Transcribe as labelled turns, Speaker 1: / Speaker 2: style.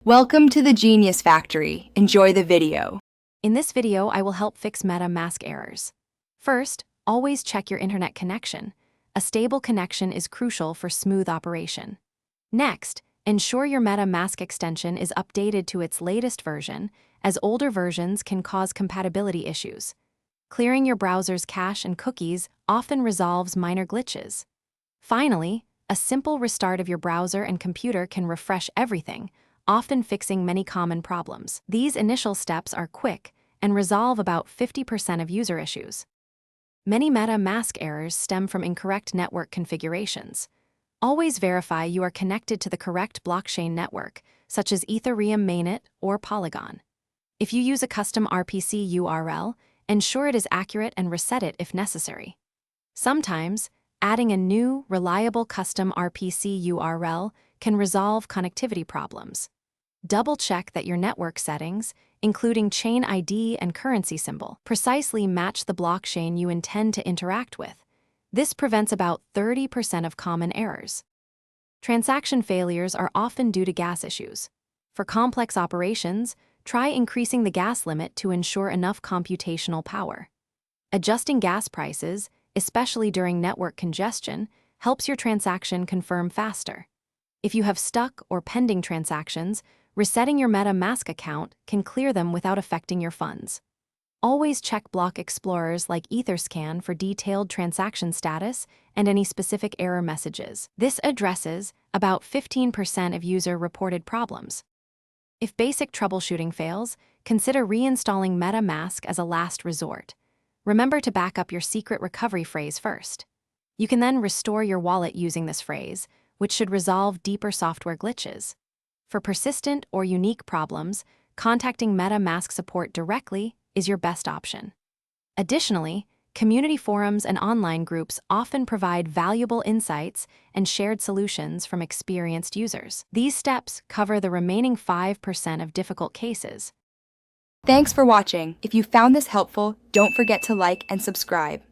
Speaker 1: Welcome to the Genius Factory. Enjoy the video.
Speaker 2: In this video, I will help fix MetaMask errors. First, always check your internet connection. A stable connection is crucial for smooth operation. Next, ensure your MetaMask extension is updated to its latest version, as older versions can cause compatibility issues. Clearing your browser's cache and cookies often resolves minor glitches. Finally, a simple restart of your browser and computer can refresh everything, often fixing many common problems. These initial steps are quick and resolve about 50% of user issues. Many MetaMask errors stem from incorrect network configurations. Always verify you are connected to the correct blockchain network, such as Ethereum mainnet or Polygon. If you use a custom RPC URL, ensure it is accurate and reset it if necessary. Sometimes, adding a new, reliable custom RPC URL can resolve connectivity problems. Double-check that your network settings, including chain ID and currency symbol, precisely match the blockchain you intend to interact with. This prevents about 30% of common errors. Transaction failures are often due to gas issues. For complex operations, try increasing the gas limit to ensure enough computational power. Adjusting gas prices, especially during network congestion, helps your transaction confirm faster. If you have stuck or pending transactions, resetting your MetaMask account can clear them without affecting your funds. Always check block explorers like Etherscan for detailed transaction status and any specific error messages. This addresses about 15% of user-reported problems. If basic troubleshooting fails, consider reinstalling MetaMask as a last resort. Remember to back up your secret recovery phrase first. You can then restore your wallet using this phrase, which should resolve deeper software glitches. For persistent or unique problems, contacting MetaMask support directly is your best option. Additionally, community forums and online groups often provide valuable insights and shared solutions from experienced users. These steps cover the remaining 5% of difficult cases.
Speaker 1: Thanks for watching. If you found this helpful, don't forget to like and subscribe.